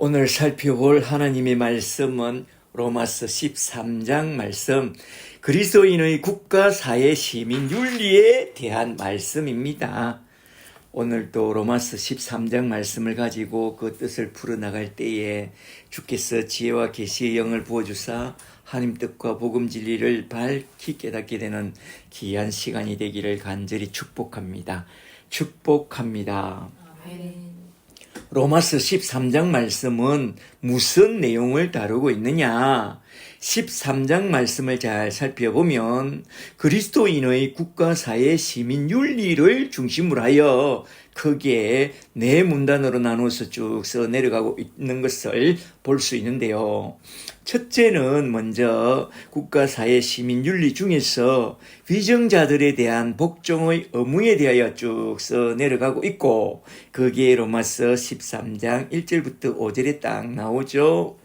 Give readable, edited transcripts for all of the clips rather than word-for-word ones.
오늘 살펴볼 하나님의 말씀은 로마서 13장 말씀, 그리스도인의 국가, 사회, 시민, 윤리에 대한 말씀입니다. 오늘도 로마서 13장 말씀을 가지고 그 뜻을 풀어나갈 때에 주께서 지혜와 계시의 영을 부어주사 하나님 뜻과 복음 진리를 밝히 깨닫게 되는 귀한 시간이 되기를 간절히 축복합니다. 축복합니다. 아멘. 로마서 13장 말씀은 무슨 내용을 다루고 있느냐? 13장 말씀을 잘 살펴보면 그리스도인의 국가, 사회, 시민, 윤리를 중심으로 하여 크게 네 문단으로 나누어서 쭉 써 내려가고 있는 것을 볼 수 있는데요. 첫째는 먼저 국가, 사회, 시민, 윤리 중에서 위정자들에 대한 복종의 의무에 대하여 쭉 써 내려가고 있고, 그게 로마서 13장 1절부터 5절에 딱 나오죠.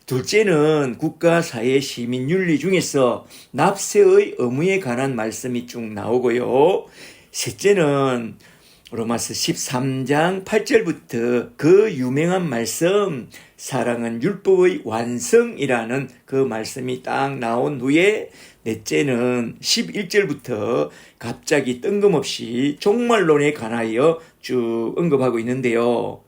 둘째는 국가, 사회, 시민, 윤리 중에서 납세의 의무에 관한 말씀이 쭉 나오고요. 셋째는 로마서 13장 8절부터 그 유명한 말씀, 사랑은 율법의 완성이라는 그 말씀이 딱 나온 후에, 넷째는 11절부터 갑자기 뜬금없이 종말론에 관하여 쭉 언급하고 있는데요.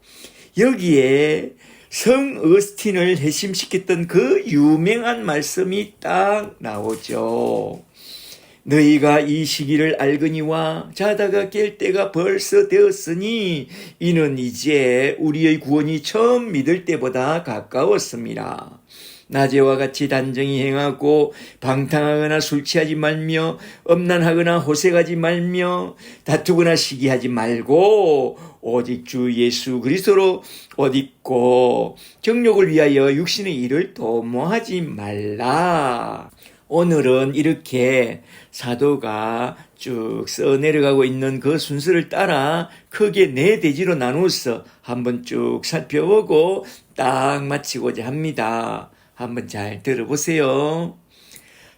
여기에 성 어스틴을 회심시켰던 그 유명한 말씀이 딱 나오죠. 너희가 이 시기를 알거니와 자다가 깰 때가 벌써 되었으니 이는 이제 우리의 구원이 처음 믿을 때보다 가까웠습니다. 낮에와 같이 단정히 행하고 방탕하거나 술 취하지 말며 음란하거나 호색하지 말며 다투거나 시기하지 말고 오직 주 예수 그리스도로 옷 입고 정욕을 위하여 육신의 일을 도모하지 말라. 오늘은 이렇게 사도가 쭉 써 내려가고 있는 그 순서를 따라 크게 네 대지로 나누어서 한번 쭉 살펴보고 딱 마치고자 합니다. 한번 잘 들어보세요.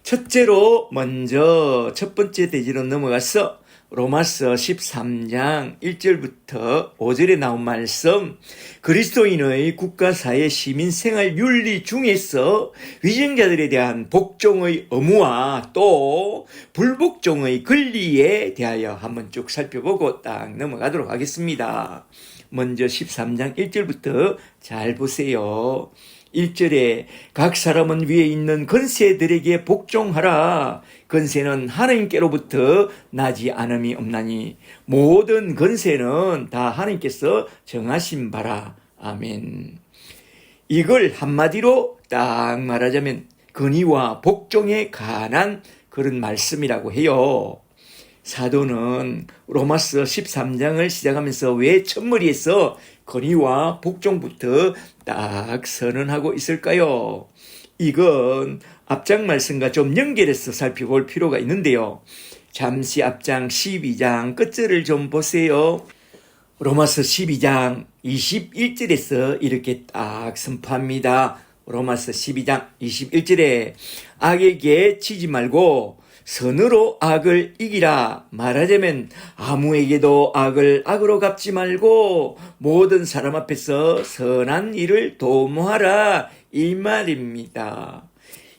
첫째로 먼저 첫 번째 대지로 넘어가서 로마서 13장 1절부터 5절에 나온 말씀, 그리스도인의 국가, 사회, 시민, 생활, 윤리 중에서 위정자들에 대한 복종의 의무와 또 불복종의 권리에 대하여 한번 쭉 살펴보고 딱 넘어가도록 하겠습니다. 먼저 13장 1절부터 잘 보세요. 1절에 각 사람은 위에 있는 권세들에게 복종하라. 권세는 하나님께로부터 나지 않음이 없나니 모든 권세는 다 하나님께서 정하신 바라. 아멘. 이걸 한마디로 딱 말하자면 권위와 복종에 관한 그런 말씀이라고 해요. 사도는 로마서 13장을 시작하면서 왜 첫머리에서 권위와 복종부터 딱 선언하고 있을까요? 이건 앞장 말씀과 좀 연결해서 살펴볼 필요가 있는데요. 잠시 앞장 12장 끝절을 좀 보세요. 로마서 12장 21절에서 이렇게 딱 선포합니다. 로마서 12장 21절에 악에게 치지 말고 선으로 악을 이기라. 말하자면 아무에게도 악을 악으로 갚지 말고 모든 사람 앞에서 선한 일을 도모하라. 이 말입니다.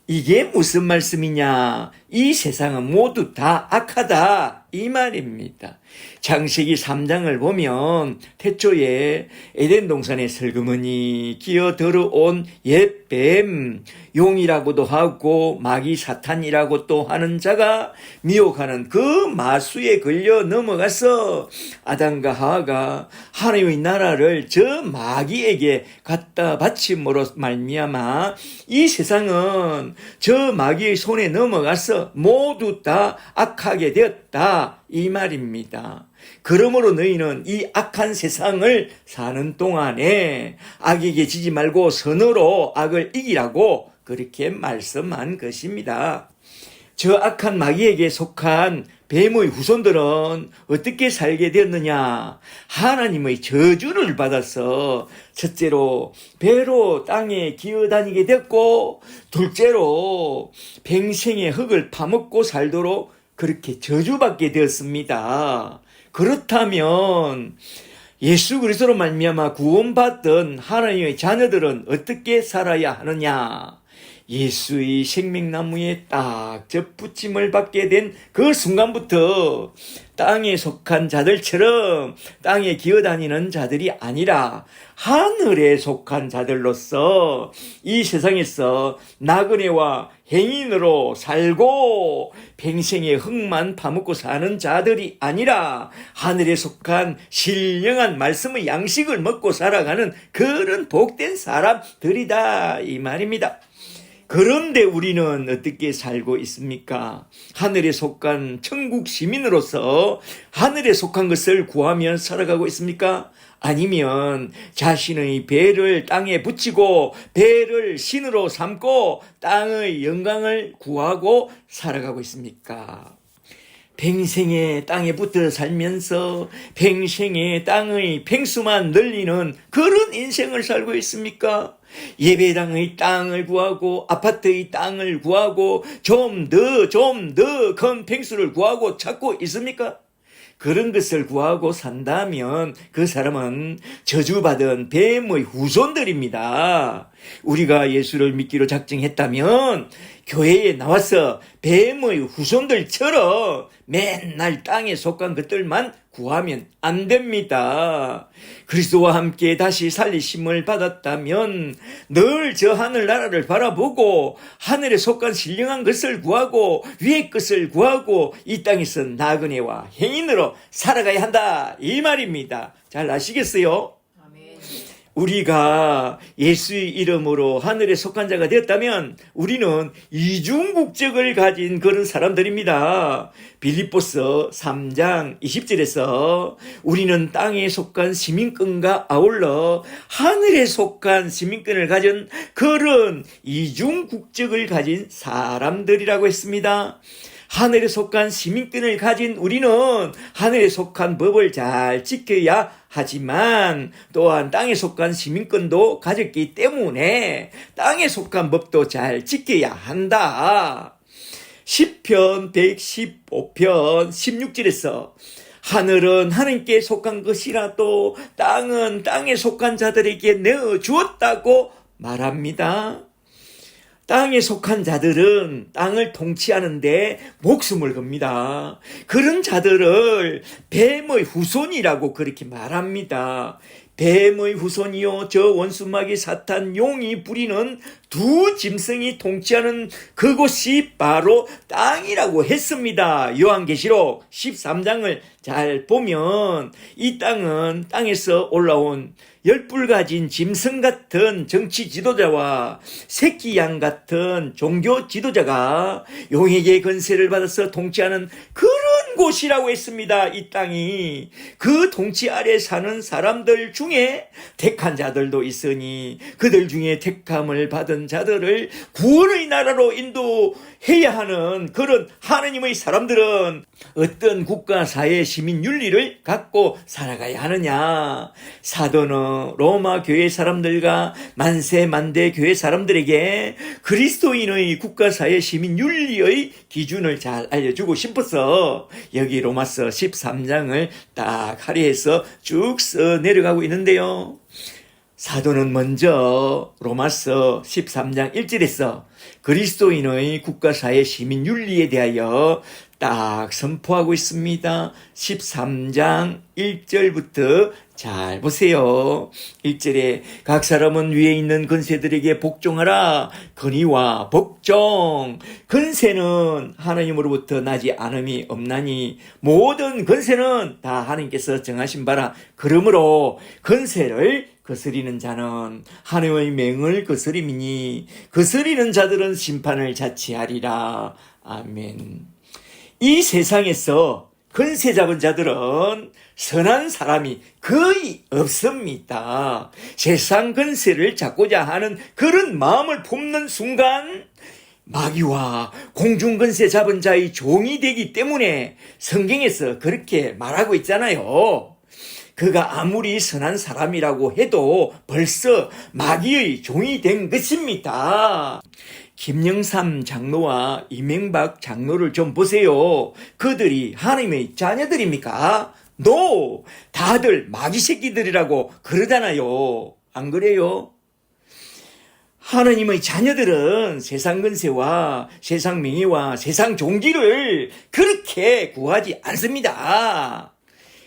이게 무슨 말씀이냐? 이 세상은 모두 다 악하다. 이 말입니다. 창세기 3장을 보면 태초에 에덴 동산에 슬그머니 기어 들어온 옛뱀, 용이라고도 하고 마귀 사탄이라고 또 하는 자가 미혹하는 그 마수에 걸려 넘어가서 아담과 하와가 하나님의 나라를 저 마귀에게 갖다 바침으로 말미암아 이 세상은 저 마귀의 손에 넘어가서 모두 다 악하게 되었다. 이 말입니다. 그러므로 너희는 이 악한 세상을 사는 동안에 악에게 지지 말고 선으로 악을 이기라고 그렇게 말씀한 것입니다. 저 악한 마귀에게 속한 뱀의 후손들은 어떻게 살게 되었느냐? 하나님의 저주를 받아서 첫째로 배로 땅에 기어다니게 됐고, 둘째로 평생의 흙을 파먹고 살도록 그렇게 저주받게 되었습니다. 그렇다면 예수 그리스도로 말미암아 구원받던 하나님의 자녀들은 어떻게 살아야 하느냐? 예수의 생명나무에 딱 접붙임을 받게 된 그 순간부터 땅에 속한 자들처럼 땅에 기어다니는 자들이 아니라 하늘에 속한 자들로서 이 세상에서 나그네와 행인으로 살고 평생의 흙만 파먹고 사는 자들이 아니라 하늘에 속한 신령한 말씀의 양식을 먹고 살아가는 그런 복된 사람들이다 이 말입니다. 그런데 우리는 어떻게 살고 있습니까? 하늘에 속한 천국 시민으로서 하늘에 속한 것을 구하며 살아가고 있습니까? 아니면 자신의 배를 땅에 붙이고 배를 신으로 삼고 땅의 영광을 구하고 살아가고 있습니까? 평생에 땅에 붙어 살면서 평생에 땅의 평수만 늘리는 그런 인생을 살고 있습니까? 예배당의 땅을 구하고 아파트의 땅을 구하고 좀 더 큰 평수를 구하고 찾고 있습니까? 그런 것을 구하고 산다면 그 사람은 저주받은 뱀의 후손들입니다. 우리가 예수를 믿기로 작정했다면 교회에 나와서 뱀의 후손들처럼 맨날 땅에 속한 것들만 구하면 안 됩니다. 그리스도와 함께 다시 살리심을 받았다면 늘 저 하늘나라를 바라보고 하늘에 속한 신령한 것을 구하고 위의 것을 구하고 이 땅에서 나그네와 행인으로 살아가야 한다 이 말입니다. 잘 아시겠어요? 우리가 예수의 이름으로 하늘에 속한 자가 되었다면 우리는 이중 국적을 가진 그런 사람들입니다. 빌립보서 3장 20절에서 우리는 땅에 속한 시민권과 아울러 하늘에 속한 시민권을 가진 그런 이중 국적을 가진 사람들이라고 했습니다. 하늘에 속한 시민권을 가진 우리는 하늘에 속한 법을 잘 지켜야 하지만 또한 땅에 속한 시민권도 가졌기 때문에 땅에 속한 법도 잘 지켜야 한다. 시편 115편 16절에서 하늘은 하나님께 속한 것이라도 땅은 땅에 속한 자들에게 내어주었다고 말합니다. 땅에 속한 자들은 땅을 통치하는데 목숨을 겁니다. 그런 자들을 뱀의 후손이라고 그렇게 말합니다. 뱀의 후손이요 저 원수마귀 사탄 용이 부리는 두 짐승이 통치하는 그곳이 바로 땅이라고 했습니다. 요한계시록 13장을 잘 보면 이 땅은 땅에서 올라온 열불 가진 짐승 같은 정치 지도자와 새끼 양 같은 종교 지도자가 용에게 권세를 받아서 통치하는 그런 곳이라고 했습니다. 이 땅이 그 통치 아래 사는 사람들 중에 택한 자들도 있으니 그들 중에 택함을 받은 자들을 구원의 나라로 인도해야 하는 그런 하느님의 사람들은 어떤 국가 사회 시민 윤리를 갖고 살아가야 하느냐. 사도는 로마 교회 사람들과 만세 만대 교회 사람들에게 그리스도인의 국가 사회 시민 윤리의 기준을 잘 알려주고 싶어서 여기 로마서 13장을 딱 할애해서 쭉 써 내려가고 있는데요. 사도는 먼저 로마서 13장 1절에서 그리스도인의 국가사회 시민 윤리에 대하여 딱 선포하고 있습니다. 13장 1절부터 잘 보세요. 1절에 각 사람은 위에 있는 권세들에게 복종하라. 권위와 복종. 권세는 하나님으로부터 나지 않음이 없나니 모든 권세는 다 하나님께서 정하신 바라. 그러므로 권세를 거스리는 자는 하나님의 명을 거스림이니 거스리는 자들은 심판을 자취하리라. 아멘. 이 세상에서 권세 잡은 자들은 선한 사람이 거의 없습니다. 세상 권세를 잡고자 하는 그런 마음을 품는 순간 마귀와 공중 권세 잡은 자의 종이 되기 때문에 성경에서 그렇게 말하고 있잖아요. 그가 아무리 선한 사람이라고 해도 벌써 마귀의 종이 된 것입니다. 김영삼 장로와 이명박 장로를 좀 보세요. 그들이 하나님의 자녀들입니까? 너 다들 마귀 새끼들이라고 그러잖아요. 안 그래요? 하느님의 자녀들은 세상 근세와 세상 명예와 세상 종기를 그렇게 구하지 않습니다.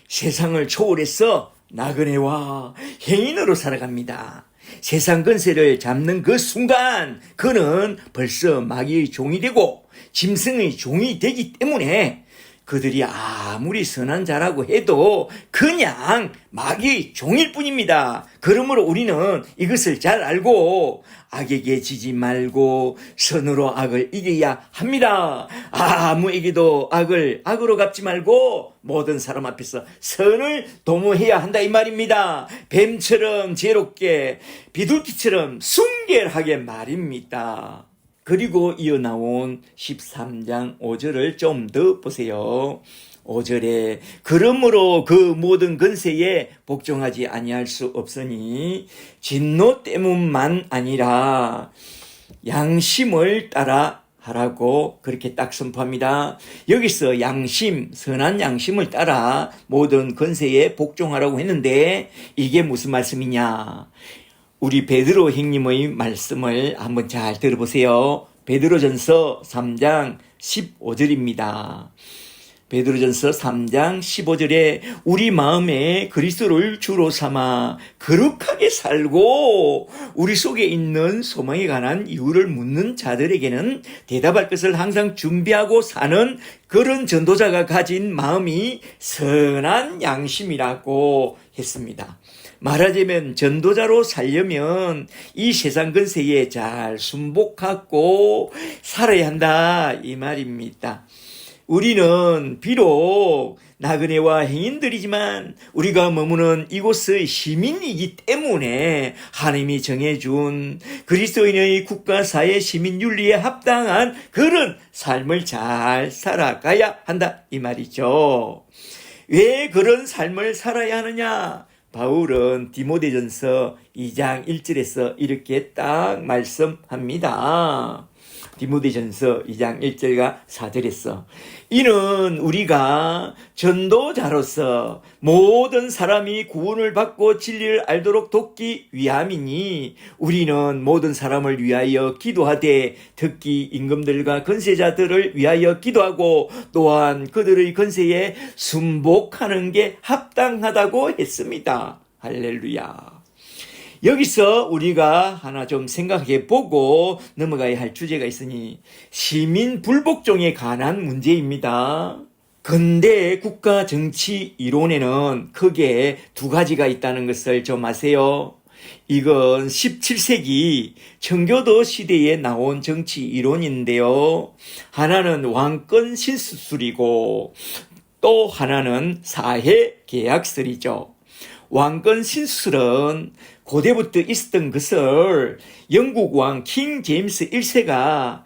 세상을 초월해서 나그네와 행인으로 살아갑니다. 세상 근세를 잡는 그 순간 그는 벌써 마귀의 종이 되고 짐승의 종이 되기 때문에 그들이 아무리 선한 자라고 해도 그냥 마귀의 종일 뿐입니다. 그러므로 우리는 이것을 잘 알고 악에게 지지 말고 선으로 악을 이겨야 합니다. 아무에게도 악을 악으로 갚지 말고 모든 사람 앞에서 선을 도모해야 한다 이 말입니다. 뱀처럼 지혜롭게 비둘기처럼 순결하게 말입니다. 그리고 이어 나온 13장 5절을 좀 더 보세요. 5절에 그러므로 그 모든 근세에 복종하지 아니할 수 없으니 진노 때문만 아니라 양심을 따라 하라고 그렇게 딱 선포합니다. 여기서 양심, 선한 양심을 따라 모든 근세에 복종하라고 했는데 이게 무슨 말씀이냐? 우리 베드로 형님의 말씀을 한번 잘 들어보세요. 베드로전서 3장 15절입니다. 베드로전서 3장 15절에 우리 마음에 그리스도를 주로 삼아 거룩하게 살고 우리 속에 있는 소망에 관한 이유를 묻는 자들에게는 대답할 것을 항상 준비하고 사는 그런 전도자가 가진 마음이 선한 양심이라고 했습니다. 말하자면 전도자로 살려면 이 세상 근세에 잘 순복하고 살아야 한다 이 말입니다. 우리는 비록 나그네와 행인들이지만 우리가 머무는 이곳의 시민이기 때문에 하나님이 정해준 그리스도인의 국가 사회 시민 윤리에 합당한 그런 삶을 잘 살아가야 한다 이 말이죠. 왜 그런 삶을 살아야 하느냐? 바울은 디모데전서 2장 1절에서 이렇게 딱 말씀합니다. 디모데전서 2장 1절과 4절에서 이는 우리가 전도자로서 모든 사람이 구원을 받고 진리를 알도록 돕기 위함이니 우리는 모든 사람을 위하여 기도하되 특히 임금들과 권세자들을 위하여 기도하고 또한 그들의 권세에 순복하는 게 합당하다고 했습니다. 할렐루야. 여기서 우리가 하나 좀 생각해 보고 넘어가야 할 주제가 있으니 시민 불복종에 관한 문제입니다. 근대 국가 정치 이론에는 크게 두 가지가 있다는 것을 좀 아세요? 이건 17세기 청교도 시대에 나온 정치 이론인데요. 하나는 왕권 신수술이고 또 하나는 사회 계약설이죠. 왕권 신수술은 고대부터 있었던 것을 영국 왕 킹 제임스 1세가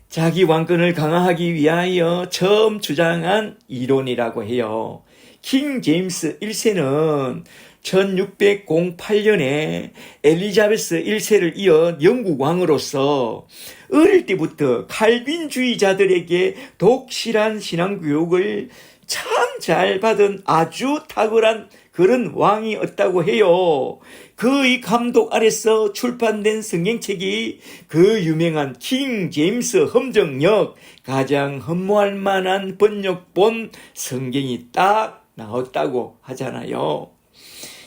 자기 왕권을 강화하기 위하여 처음 주장한 이론이라고 해요. 킹 제임스 1세는 1608년에 엘리자베스 1세를 이어 영국 왕으로서 어릴 때부터 칼빈주의자들에게 독실한 신앙교육을 참 잘 받은 아주 탁월한 그런 왕이었다고 해요. 그의 감독 아래서 출판된 성경책이 그 유명한 킹 제임스 험정역 가장 흠모할 만한 번역본 성경이 딱 나왔다고 하잖아요.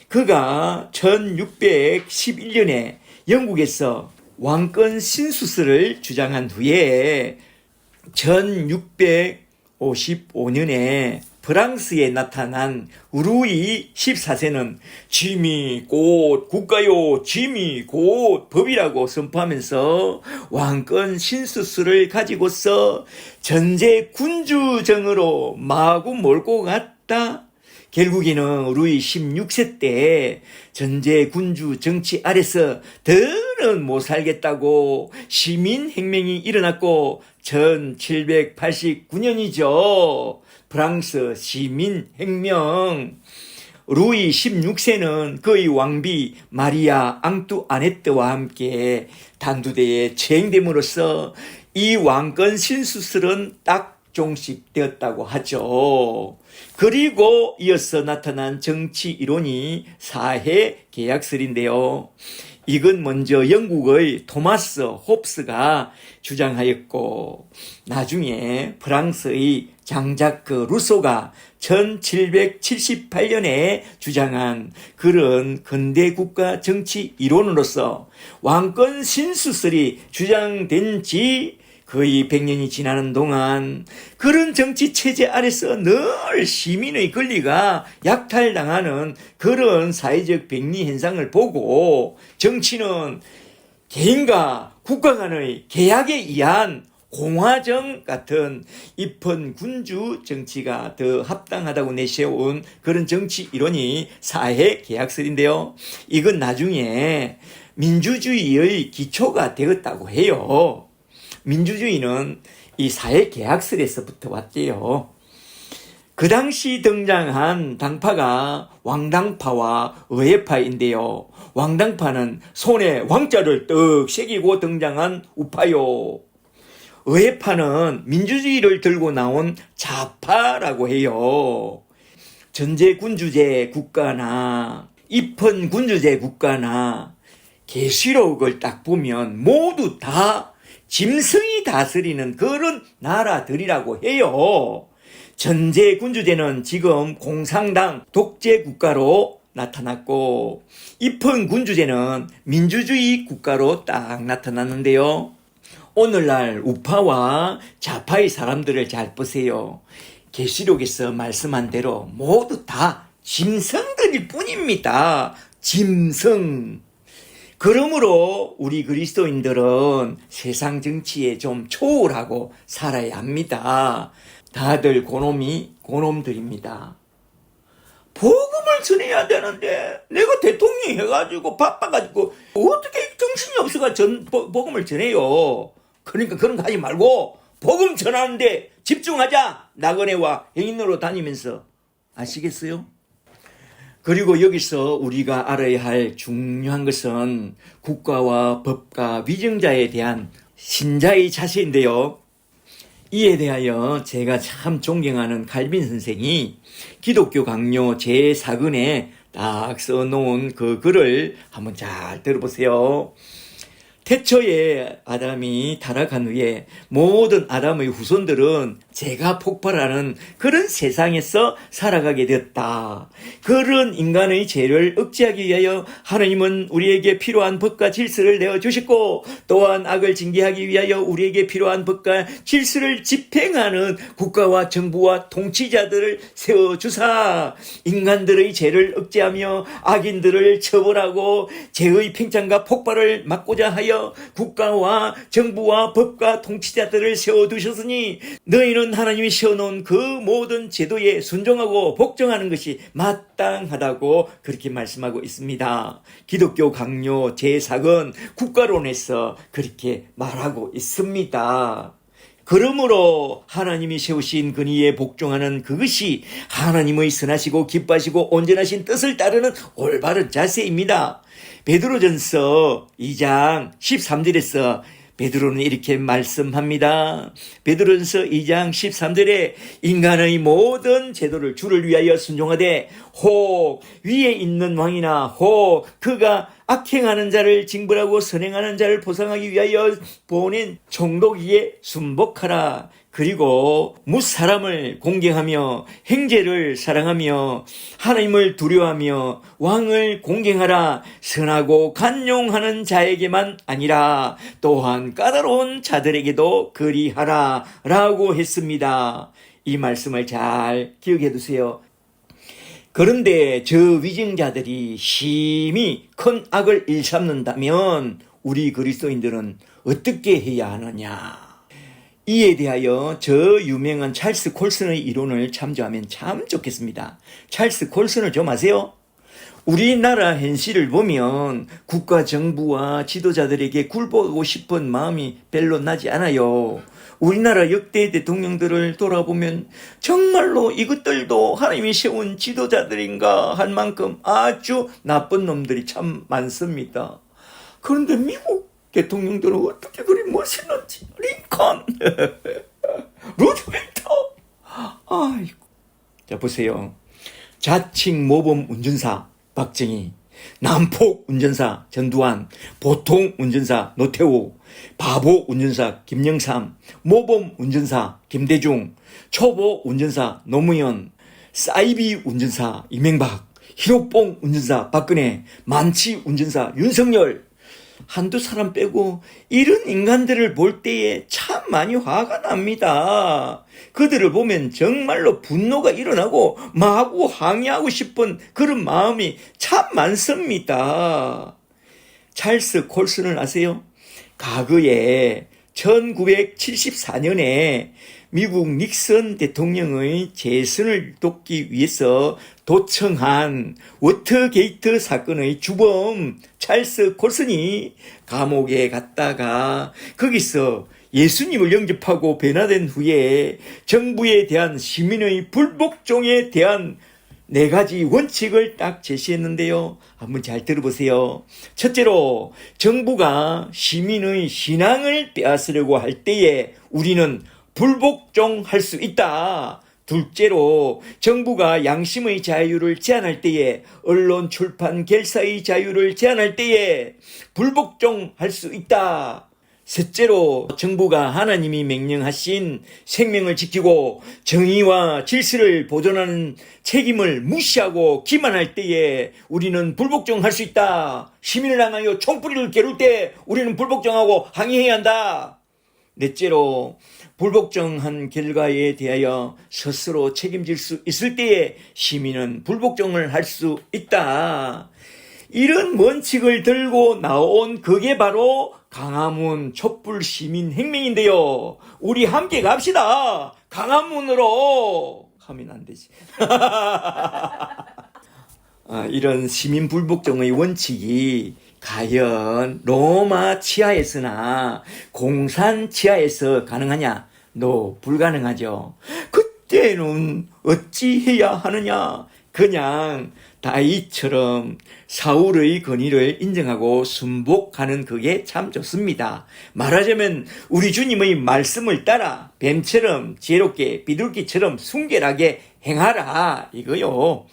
그가 1611년에 영국에서 왕권 신수설을 주장한 후에 1655년에 프랑스에 나타난 루이 14세는 짐이 곧 국가요, 짐이 곧 법이라고 선포하면서 왕권 신수술을 가지고서 전제 군주정으로 마구 몰고 갔다. 결국에는 루이 16세 때 전제 군주 정치 아래서 더는 못 살겠다고 시민혁명이 일어났고 1789년이죠. 프랑스 시민혁명. 루이 16세는 그의 왕비 마리아 앙뚜아네트와 함께 단두대에 체행됨으로써 이 왕권 신수설은 딱 종식 되었다고 하죠. 그리고 이어서 나타난 정치 이론이 사회 계약설인데요. 이건 먼저 영국의 토마스 홉스가 주장하였고 나중에 프랑스의 장자크 루소가 1778년에 주장한 그런 근대 국가 정치 이론으로서 왕권 신수설이 주장된 지 거의 100년이 지나는 동안 그런 정치 체제 아래서 늘 시민의 권리가 약탈당하는 그런 사회적 백리 현상을 보고 정치는 개인과 국가 간의 계약에 의한 공화정 같은 입헌군주 정치가 더 합당하다고 내세운 그런 정치 이론이 사회 계약설인데요. 이건 나중에 민주주의의 기초가 되었다고 해요. 민주주의는 이 사회 계약설에서부터 왔대요. 그 당시 등장한 당파가 왕당파와 의회파인데요. 왕당파는 손에 왕자를 떡 새기고 등장한 우파요. 의회파는 민주주의를 들고 나온 좌파라고 해요. 전제군주제 국가나 입헌군주제 국가나 계시록을 딱 보면 모두 다 짐승이 다스리는 그런 나라들이라고 해요. 전제군주제는 지금 공산당 독재국가로 나타났고 입헌군주제는 민주주의 국가로 딱 나타났는데요. 오늘날 우파와 좌파의 사람들을 잘 보세요. 계시록에서 말씀한 대로 모두 다 짐승들일 뿐입니다. 짐승. 그러므로 우리 그리스도인들은 세상 정치에 좀 초월하고 살아야 합니다. 다들 고놈들입니다. 복음을 전해야 되는데 내가 대통령이 해가지고 바빠가지고 어떻게 정신이 없어가 복음을 전해요. 그러니까 그런 거 하지 말고 복음 전하는데 집중하자. 나그네와 행인으로 다니면서. 아시겠어요? 그리고 여기서 우리가 알아야 할 중요한 것은 국가와 법과 위정자에 대한 신자의 자세인데요. 이에 대하여 제가 참 존경하는 칼빈 선생이 기독교 강요 제4권에 딱 써놓은 그 글을 한번 잘 들어보세요. 태초에 아담이 타락한 후에 모든 아담의 후손들은 죄가 폭발하는 그런 세상에서 살아가게 되었다. 그런 인간의 죄를 억제하기 위하여 하나님은 우리에게 필요한 법과 질서를 내어주셨고 또한 악을 징계하기 위하여 우리에게 필요한 법과 질서를 집행하는 국가와 정부와 통치자들을 세워주사 인간들의 죄를 억제하며 악인들을 처벌하고 죄의 팽창과 폭발을 막고자 하여 국가와 정부와 법과 통치자들을 세워두셨으니 너희는 하나님이 세워놓은 그 모든 제도에 순종하고 복종하는 것이 마땅하다고 그렇게 말씀하고 있습니다. 기독교 강요 제4권 국가론에서 그렇게 말하고 있습니다. 그러므로 하나님이 세우신 근위에 복종하는 그것이 하나님의 선하시고 기뻐하시고 온전하신 뜻을 따르는 올바른 자세입니다. 베드로전서 2장 13절에서 베드로는 이렇게 말씀합니다. 베드로전서 2장 13절에 인간의 모든 제도를 주를 위하여 순종하되 혹 위에 있는 왕이나 혹 그가 악행하는 자를 징벌하고 선행하는 자를 보상하기 위하여 보낸 총독에게 순복하라. 그리고 무사람을 공경하며 행제를 사랑하며 하나님을 두려워하며 왕을 공경하라. 선하고 간용하는 자에게만 아니라 또한 까다로운 자들에게도 그리하라 라고 했습니다. 이 말씀을 잘 기억해 두세요. 그런데 저 위증자들이 심히 큰 악을 일삼는다면 우리 그리스도인들은 어떻게 해야 하느냐? 이에 대하여 저 유명한 찰스 콜슨의 이론을 참조하면 참 좋겠습니다. 찰스 콜슨을 좀 아세요? 우리나라 현실을 보면 국가 정부와 지도자들에게 굴복하고 싶은 마음이 별로 나지 않아요. 우리나라 역대 대통령들을 돌아보면 정말로 이것들도 하나님이 세운 지도자들인가 할 만큼 아주 나쁜 놈들이 참 많습니다. 그런데 미국 대통령들은 어떻게 그리 멋있는지 링컨, 루즈벨트 아이고. 자, 보세요. 자칭 모범 운전사 박정희, 난폭 운전사 전두환, 보통 운전사 노태우, 바보 운전사 김영삼, 모범 운전사 김대중, 초보 운전사 노무현, 사이비 운전사 이명박, 히로뽕 운전사 박근혜, 만취 운전사 윤석열, 한두 사람 빼고 이런 인간들을 볼 때에 참 많이 화가 납니다. 그들을 보면 정말로 분노가 일어나고 마구 항의하고 싶은 그런 마음이 참 많습니다. 찰스 콜슨을 아세요? 과거에 1974년에 미국 닉슨 대통령의 재선을 돕기 위해서 도청한 워터게이트 사건의 주범 찰스 콜슨이 감옥에 갔다가 거기서 예수님을 영접하고 변화된 후에 정부에 대한 시민의 불복종에 대한 4가지 원칙을 딱 제시했는데요. 한번 잘 들어보세요. 첫째로, 정부가 시민의 신앙을 빼앗으려고 할 때에 우리는 불복종할 수 있다. 둘째로, 정부가 양심의 자유를 제한할 때에, 언론 출판 결사의 자유를 제한할 때에 불복종할 수 있다. 셋째로, 정부가 하나님이 명령하신 생명을 지키고 정의와 질서를 보존하는 책임을 무시하고 기만할 때에 우리는 불복종할 수 있다. 시민을 향하여 총뿌리를 겨룰 때 우리는 불복종하고 항의해야 한다. 넷째로, 불복종한 결과에 대하여 스스로 책임질 수 있을 때에 시민은 불복종을 할 수 있다. 이런 원칙을 들고 나온 그게 바로 강화문 촛불시민혁명인데요. 우리 함께 갑시다. 강화문으로 하면 안 되지. 이런 시민 불복종의 원칙이 과연 로마 치하에서나 공산 치하에서 가능하냐? 불가능하죠. 그때는 어찌해야 하느냐? 그냥 다윗처럼 사울의 권위를 인정하고 순복하는 그게 참 좋습니다. 말하자면 우리 주님의 말씀을 따라 뱀처럼 지혜롭게 비둘기처럼 순결하게 행하라 이거요.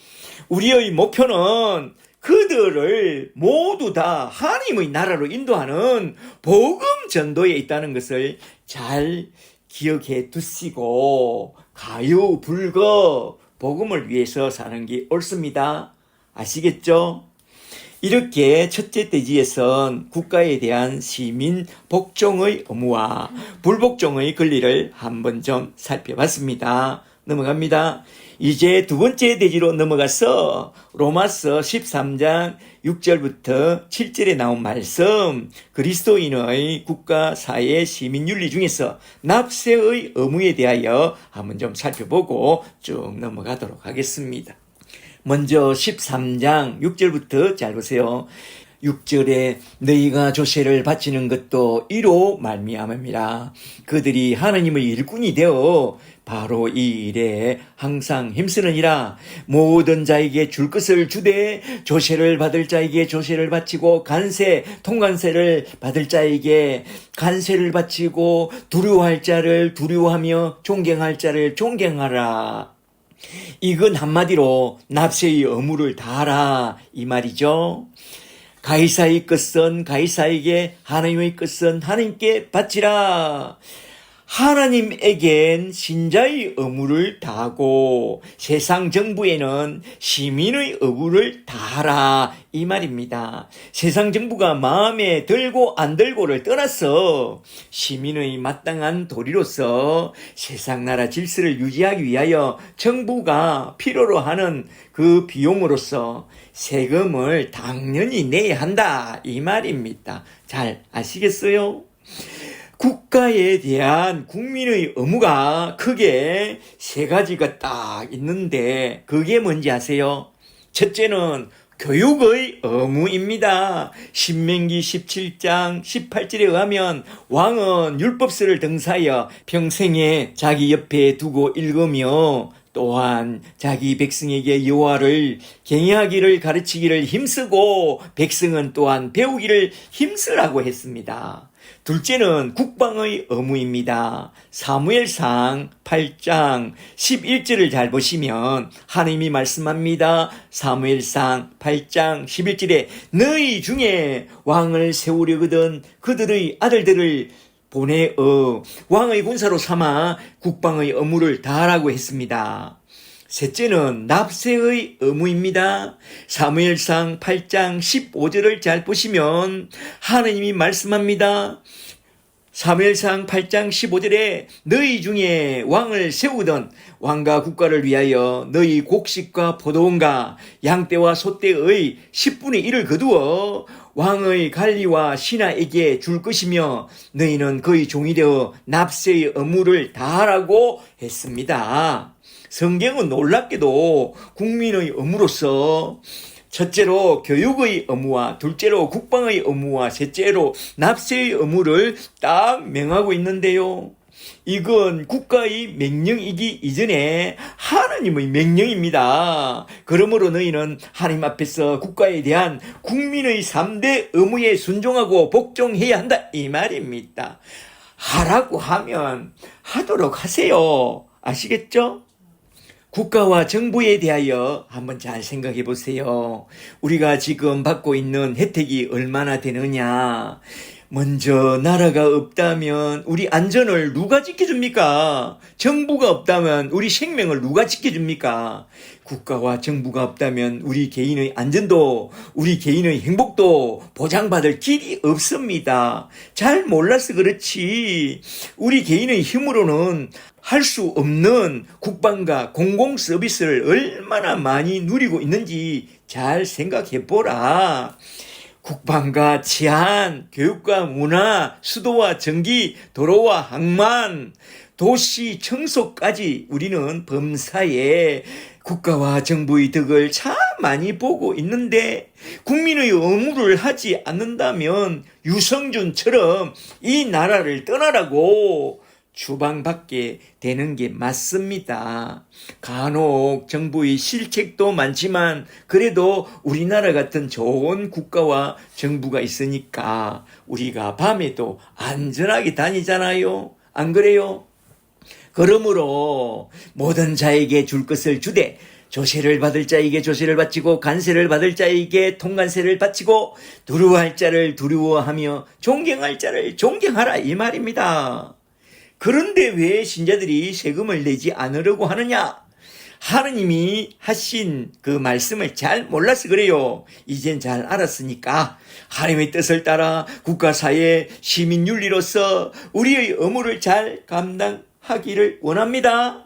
우리의 목표는 그들을 모두 다 하나님의 나라로 인도하는 복음 전도에 있다는 것을 잘 기억해 두시고 가요불거 복음을 위해서 사는 게 옳습니다. 아시겠죠? 이렇게 첫째 대지에선 국가에 대한 시민 복종의 의무와 불복종의 권리를 한번 좀 살펴봤습니다. 넘어갑니다. 이제 두 번째 대지로 넘어가서 로마서 13장 6절부터 7절에 나온 말씀, 그리스도인의 국가, 사회, 시민윤리 중에서 납세의 의무에 대하여 한번 좀 살펴보고 쭉 넘어가도록 하겠습니다. 먼저 13장 6절부터 잘 보세요. 6절에 너희가 조세를 바치는 것도 이로 말미암음이라. 그들이 하나님의 일꾼이 되어 바로 이 일에 항상 힘쓰느니라. 모든 자에게 줄 것을 주되 조세를 받을 자에게 조세를 바치고 간세 통간세를 받을 자에게 간세를 바치고 두려워할 자를 두려워하며 존경할 자를 존경하라. 이건 한마디로 납세의 의무를 다하라 이 말이죠. 가이사의 것은 가이사에게, 하나님의 것은 하나님께 바치라. 하나님에겐 신자의 의무를 다하고 세상 정부에는 시민의 의무를 다하라 이 말입니다. 세상 정부가 마음에 들고 안 들고를 떠나서 시민의 마땅한 도리로서 세상 나라 질서를 유지하기 위하여 정부가 필요로 하는 그 비용으로서 세금을 당연히 내야 한다 이 말입니다. 잘 아시겠어요? 국가에 대한 국민의 의무가 크게 3가지가 딱 있는데 그게 뭔지 아세요? 첫째는 교육의 의무입니다. 신명기 17장 18절에 의하면 왕은 율법서를 등사하여 평생에 자기 옆에 두고 읽으며 또한 자기 백성에게 여호와를 경외하기를 가르치기를 힘쓰고 백성은 또한 배우기를 힘쓰라고 했습니다. 둘째는 국방의 의무입니다. 사무엘상 8장 11절을 잘 보시면 하나님이 말씀합니다. 사무엘상 8장 11절에 너희 중에 왕을 세우려거든 그들의 아들들을 보내어 왕의 군사로 삼아 국방의 의무를 다하라고 했습니다. 셋째는 납세의 의무입니다. 사무엘상 8장 15절을 잘 보시면 하나님이 말씀합니다. 사무엘상 8장 15절에 너희 중에 왕을 세우던 왕과 국가를 위하여 너희 곡식과 포도원과 양떼와 소떼의 10분의 1을 거두어 왕의 관리와 신하에게 줄 것이며 너희는 그의 종이 되어 납세의 의무를 다하라고 했습니다. 성경은 놀랍게도 국민의 의무로서 첫째로 교육의 의무와 둘째로 국방의 의무와 셋째로 납세의 의무를 딱 명하고 있는데요. 이건 국가의 명령이기 이전에 하나님의 명령입니다. 그러므로 너희는 하나님 앞에서 국가에 대한 국민의 3대 의무에 순종하고 복종해야 한다 이 말입니다. 하라고 하면 하도록 하세요. 아시겠죠? 국가와 정부에 대하여 한번 잘 생각해 보세요. 우리가 지금 받고 있는 혜택이 얼마나 되느냐. 먼저 나라가 없다면 우리 안전을 누가 지켜줍니까? 정부가 없다면 우리 생명을 누가 지켜줍니까? 국가와 정부가 없다면 우리 개인의 안전도 우리 개인의 행복도 보장받을 길이 없습니다. 잘 몰라서 그렇지 우리 개인의 힘으로는 할 수 없는 국방과 공공 서비스를 얼마나 많이 누리고 있는지 잘 생각해 보라. 국방과 치안, 교육과 문화, 수도와 전기, 도로와 항만, 도시 청소까지 우리는 범사에 국가와 정부의 덕을 참 많이 보고 있는데 국민의 의무를 하지 않는다면 유성준처럼 이 나라를 떠나라고 추방받게 되는 게 맞습니다. 간혹 정부의 실책도 많지만 그래도 우리나라 같은 좋은 국가와 정부가 있으니까 우리가 밤에도 안전하게 다니잖아요. 안 그래요? 그러므로 모든 자에게 줄 것을 주되 조세를 받을 자에게 조세를 바치고 간세를 받을 자에게 통간세를 바치고 두려워할 자를 두려워하며 존경할 자를 존경하라 이 말입니다. 그런데 왜 신자들이 세금을 내지 않으려고 하느냐? 하느님이 하신 그 말씀을 잘 몰라서 그래요. 이젠 잘 알았으니까 하나님의 뜻을 따라 국가사회 시민윤리로서 우리의 의무를 잘 감당하기를 원합니다.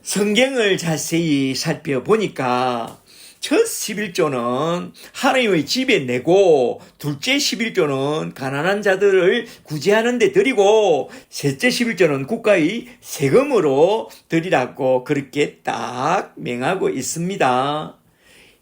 성경을 자세히 살펴보니까 첫 11조는 하나님의 집에 내고 둘째 11조는 가난한 자들을 구제하는 데 드리고 셋째 11조는 국가의 세금으로 드리라고 그렇게 딱 명하고 있습니다.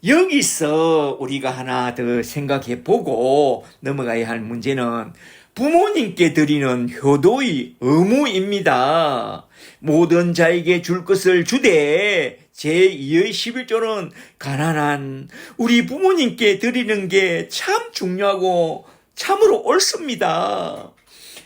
여기서 우리가 하나 더 생각해 보고 넘어가야 할 문제는 부모님께 드리는 효도의 의무입니다. 모든 자에게 줄 것을 주되 제2의 11조는 가난한 우리 부모님께 드리는 게 참 중요하고 참으로 옳습니다.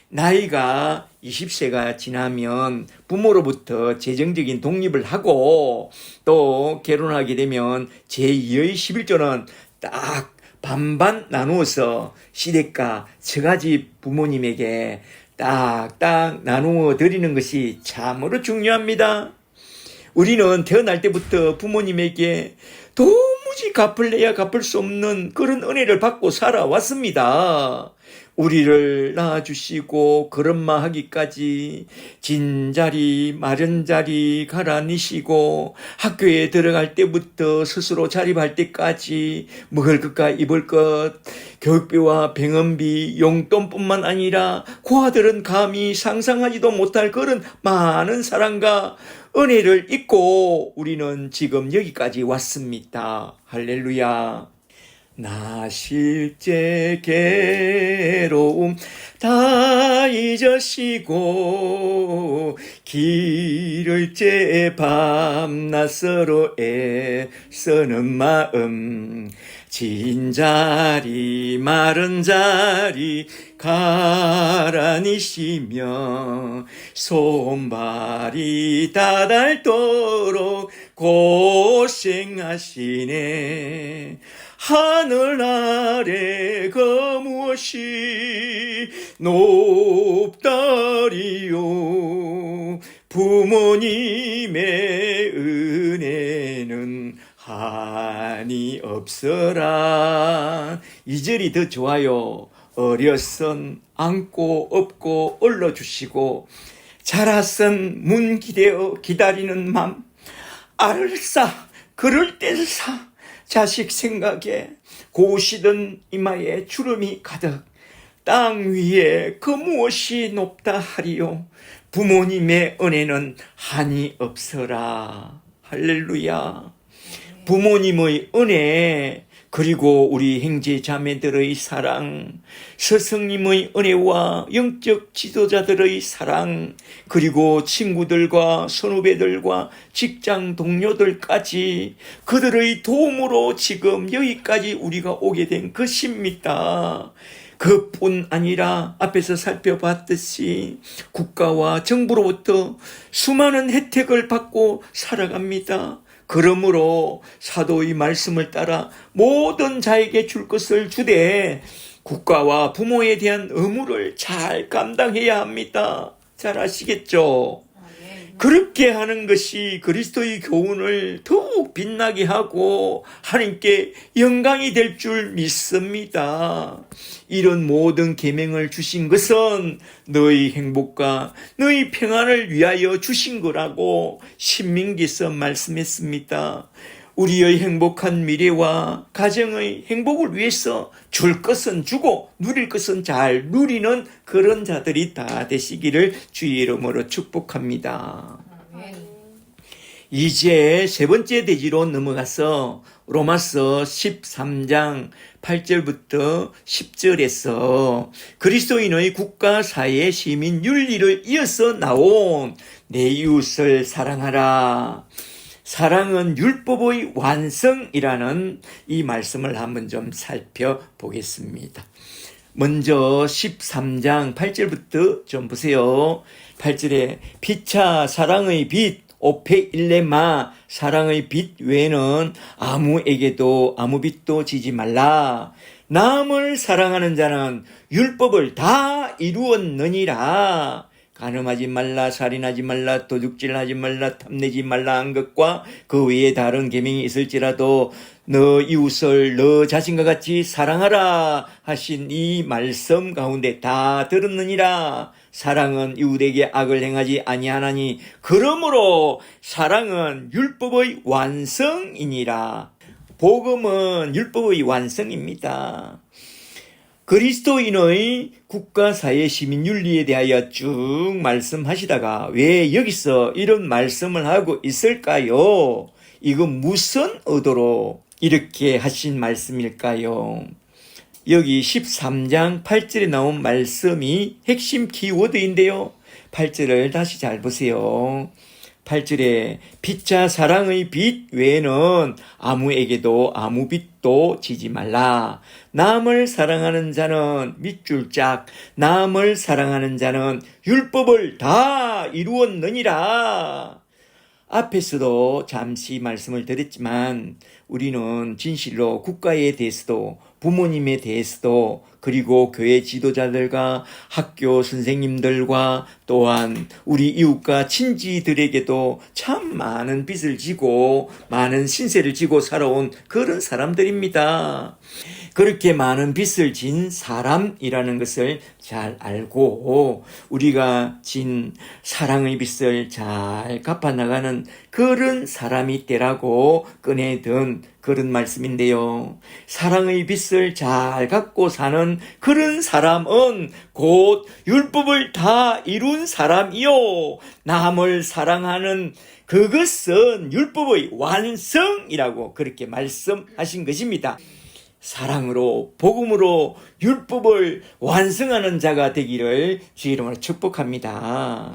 나이가 20세가 지나면 부모로부터 재정적인 독립을 하고 또 결혼하게 되면 제2의 11조는 딱 반반 나누어서 시댁과 처가집 부모님에게 딱딱 나누어 드리는 것이 참으로 중요합니다. 우리는 태어날 때부터 부모님에게 도무지 갚을래야 갚을 수 없는 그런 은혜를 받고 살아왔습니다. 우리를 낳아주시고 걸음마 하기까지 진자리 마련자리 갈아니시고 학교에 들어갈 때부터 스스로 자립할 때까지 먹을 것과 입을 것 교육비와 병원비 용돈뿐만 아니라 고아들은 감히 상상하지도 못할 그런 많은 사랑과 은혜를 잊고 우리는 지금 여기까지 왔습니다. 할렐루야. 나 실제 괴로움 다 잊으시고 길을째 밤낮 서로 애쓰는 마음 진 자리 마른 자리 가라니 쉬며 손발이 다닳도록 고생하시네. 하늘 아래 그 무엇이 높다리요. 부모님의 은혜는 한이 없어라. 이 절이 더 좋아요. 어려선 안고 업고 올려주시고 자라선 문 기대어 기다리는 맘 알을 싸 그럴 땐 사 자식 생각에 고시던 이마에 주름이 가득 땅 위에 그 무엇이 높다 하리요. 부모님의 은혜는 한이 없어라. 할렐루야. 부모님의 은혜 그리고 우리 형제 자매들의 사랑, 스승님의 은혜와 영적 지도자들의 사랑, 그리고 친구들과 선후배들과 직장 동료들까지 그들의 도움으로 지금 여기까지 우리가 오게 된 것입니다. 그뿐 아니라 앞에서 살펴봤듯이 국가와 정부로부터 수많은 혜택을 받고 살아갑니다. 그러므로 사도의 말씀을 따라 모든 자에게 줄 것을 주되 국가와 부모에 대한 의무를 잘 감당해야 합니다. 잘 아시겠죠? 그렇게 하는 것이 그리스도의 교훈을 더욱 빛나게 하고 하나님께 영광이 될 줄 믿습니다. 이런 모든 계명을 주신 것은 너희 행복과 너희 평안을 위하여 주신 거라고 신명기서 말씀했습니다. 우리의 행복한 미래와 가정의 행복을 위해서 줄 것은 주고 누릴 것은 잘 누리는 그런 자들이 다 되시기를 주의 이름으로 축복합니다. 이제 세 번째 대지로 넘어가서 로마서 13장 8절부터 10절에서 그리스도인의 국가 사회 시민 윤리를 이어서 나온 내 이웃을 사랑하라. 사랑은 율법의 완성이라는 이 말씀을 한번 좀 살펴보겠습니다. 먼저 13장 8절부터 좀 보세요. 8절에 피차 사랑의 빛 오페 일레마 사랑의 빛 외에는 아무에게도 아무 빛도 지지 말라. 남을 사랑하는 자는 율법을 다 이루었느니라. 간음하지 말라, 살인하지 말라, 도둑질하지 말라, 탐내지 말라 한 것과 그 외에 다른 계명이 있을지라도 너 이웃을 너 자신과 같이 사랑하라 하신 이 말씀 가운데 다 들었느니라. 사랑은 이웃에게 악을 행하지 아니하나니 그러므로 사랑은 율법의 완성이니라. 복음은 율법의 완성입니다. 그리스도인의 국가, 사회, 시민 윤리에 대하여 쭉 말씀하시다가 왜 여기서 이런 말씀을 하고 있을까요? 이건 무슨 의도로 이렇게 하신 말씀일까요? 여기 13장 8절에 나온 말씀이 핵심 키워드인데요. 8절을 다시 잘 보세요. 8절에 피차 사랑의 빛 외에는 아무에게도 아무 빛도 지지 말라. 남을 사랑하는 자는 밑줄 짝 남을 사랑하는 자는 율법을 다 이루었느니라. 앞에서도 잠시 말씀을 드렸지만 우리는 진실로 국가에 대해서도 부모님에 대해서도 그리고 교회 지도자들과 학교 선생님들과 또한 우리 이웃과 친지들에게도 참 많은 빚을 지고 많은 신세를 지고 살아온 그런 사람들입니다. 그렇게 많은 빚을 진 사람이라는 것을 잘 알고 우리가 진 사랑의 빚을 잘 갚아나가는 그런 사람이 되라고 꺼내든 그런 말씀인데요. 사랑의 빚을 잘 갚고 사는 그런 사람은 곧 율법을 다 이룬 사람이요. 남을 사랑하는 그것은 율법의 완성이라고 그렇게 말씀하신 것입니다. 사랑으로 복음으로 율법을 완성하는 자가 되기를 주의 이름으로 축복합니다.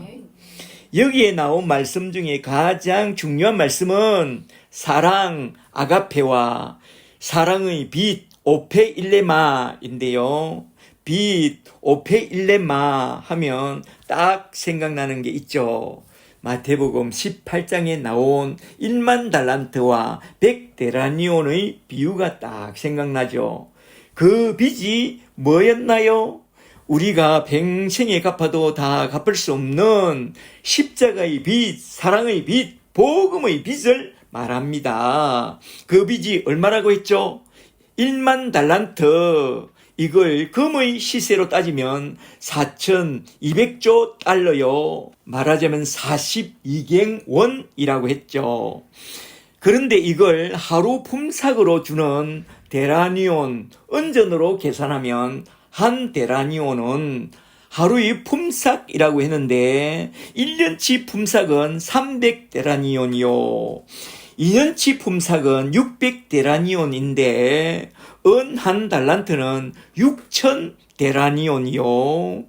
여기에 나온 말씀 중에 가장 중요한 말씀은 사랑, 아가페와 사랑의 빛, 오페일레마인데요. 빛, 오페일레마 하면 딱 생각나는 게 있죠. 마태복음 18장에 나온 1만 달란트와 100데나리온의 비유가 딱 생각나죠. 그 빚이 뭐였나요? 우리가 평생에 갚아도 다 갚을 수 없는 십자가의 빚, 사랑의 빚, 복음의 빚을 말합니다. 그 빚이 얼마라고 했죠? 1만 달란트. 이걸 금의 시세로 따지면 4,200조 달러요. 말하자면 42갱 원이라고 했죠. 그런데 이걸 하루 품삯으로 주는 데나리온, 은전으로 계산하면 한 데나리온은 하루의 품삯이라고 했는데 1년치 품삯은 300데나리온이요. 2년치 품삯은 600데나리온인데 은 한 달란트는 6,000데나리온이요.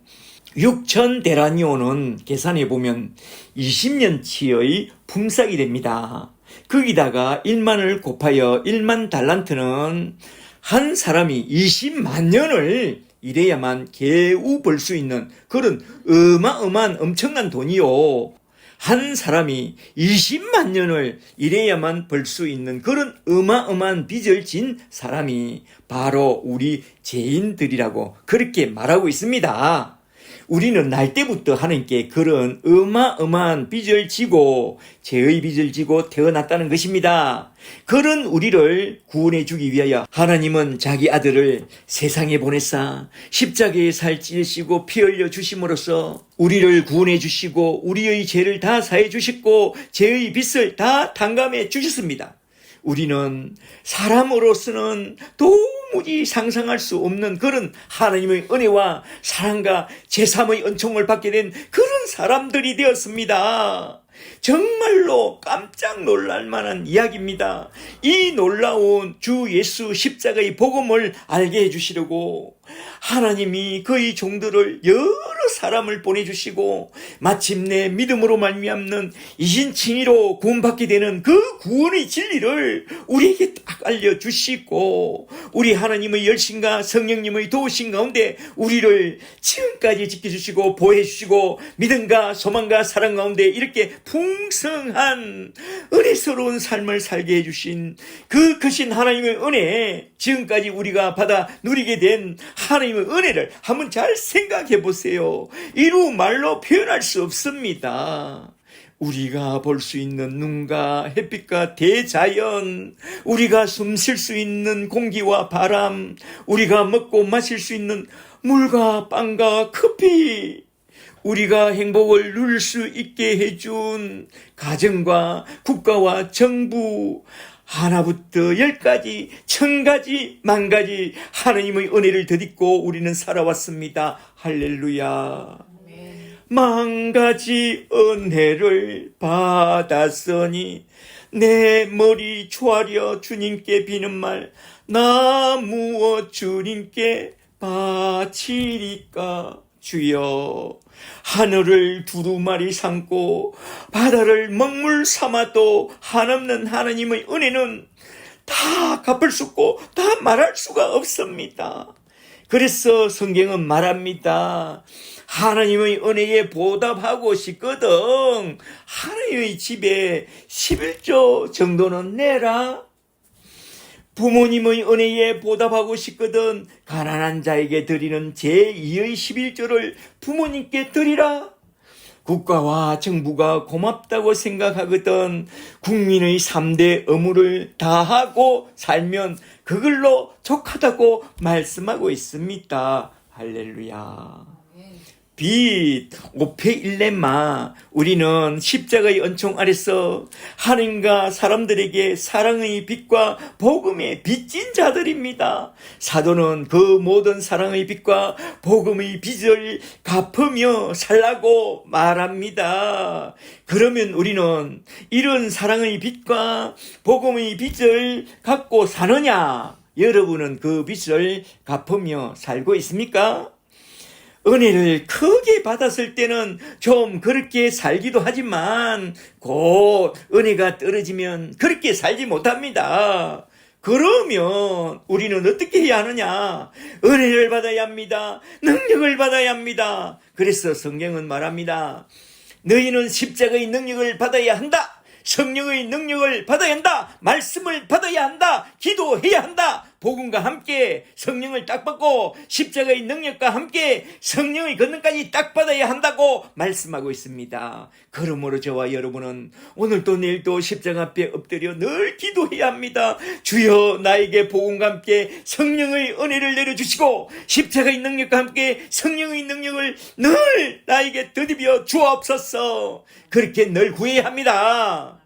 6,000데나리온은 계산해보면 20년치의 품삯이 됩니다. 거기다가 1만을 곱하여 1만 달란트는 한 사람이 20만 년을 일해야만 겨우 벌 수 있는 그런 어마어마한 엄청난 돈이요. 한 사람이 20만 년을 일해야만 벌 수 있는 그런 어마어마한 빚을 진 사람이 바로 우리 죄인들이라고 그렇게 말하고 있습니다. 우리는 날 때부터 하나님께 그런 어마어마한 빚을 지고 죄의 빚을 지고 태어났다는 것입니다. 그런 우리를 구원해 주기 위하여 하나님은 자기 아들을 세상에 보내사 십자가에 살 찔시고 피 흘려 주심으로써 우리를 구원해 주시고 우리의 죄를 다 사해 주셨고 죄의 빚을 다 탕감해 주셨습니다. 우리는 사람으로서는 도무지 상상할 수 없는 그런 하나님의 은혜와 사랑과 제3의 은총을 받게 된 그런 사람들이 되었습니다. 정말로 깜짝 놀랄 만한 이야기입니다. 이 놀라운 주 예수 십자가의 복음을 알게 해주시려고 하나님이 그의 종들을 여러 사람을 보내주시고 마침내 믿음으로 말미암는 이신칭의로 구원받게 되는 그 구원의 진리를 우리에게 딱 알려주시고 우리 하나님의 열심과 성령님의 도우심 가운데 우리를 지금까지 지켜주시고 보호해주시고 믿음과 소망과 사랑 가운데 이렇게 풍성한 은혜스러운 삶을 살게 해주신 그 크신 하나님의 은혜, 지금까지 우리가 받아 누리게 된 하나님의 은혜를 한번 잘 생각해 보세요. 이루 말로 표현할 수 없습니다. 우리가 볼 수 있는 눈과 햇빛과 대자연, 우리가 숨 쉴 수 있는 공기와 바람, 우리가 먹고 마실 수 있는 물과 빵과 커피, 우리가 행복을 누릴 수 있게 해준 가정과 국가와 정부, 하나부터 10가지, 1000가지, 10,000가지 하나님의 은혜를 덧입고 우리는 살아왔습니다. 할렐루야. 10,000가지 은혜를 받았으니 내 머리 조아려 주님께 비는 말, 나 무엇 주님께 바치리까. 주여, 하늘을 두루마리 삼고 바다를 먹물 삼아도 한없는 하나님의 은혜는 다 갚을 수 없고 다 말할 수가 없습니다. 그래서 성경은 말합니다. 하나님의 은혜에 보답하고 싶거든 하나님의 집에 11조 정도는 내라. 부모님의 은혜에 보답하고 싶거든 가난한 자에게 드리는 제2의 11조를 부모님께 드리라. 국가와 정부가 고맙다고 생각하거든 국민의 3대 의무를 다하고 살면 그걸로 족하다고 말씀하고 있습니다. 할렐루야. 빛, 오페일레마, 우리는 십자가의 은총 아래서 하나님과 사람들에게 사랑의 빛과 복음의 빚진 자들입니다. 사도는 그 모든 사랑의 빛과 복음의 빚을 갚으며 살라고 말합니다. 그러면 우리는 이런 사랑의 빛과 복음의 빚을 갖고 사느냐? 여러분은 그 빚을 갚으며 살고 있습니까? 은혜를 크게 받았을 때는 좀 그렇게 살기도 하지만 곧 은혜가 떨어지면 그렇게 살지 못합니다. 그러면 우리는 어떻게 해야 하느냐? 은혜를 받아야 합니다. 능력을 받아야 합니다. 그래서 성경은 말합니다. 너희는 십자가의 능력을 받아야 한다. 성령의 능력을 받아야 한다. 말씀을 받아야 한다. 기도해야 한다. 복음과 함께 성령을 딱 받고 십자가의 능력과 함께 성령의 권능까지 딱 받아야 한다고 말씀하고 있습니다. 그러므로 저와 여러분은 오늘도 내일도 십자가 앞에 엎드려 늘 기도해야 합니다. 주여 나에게 복음과 함께 성령의 은혜를 내려주시고 십자가의 능력과 함께 성령의 능력을 늘 나에게 더디벼 주옵소서. 그렇게 늘 구해야 합니다.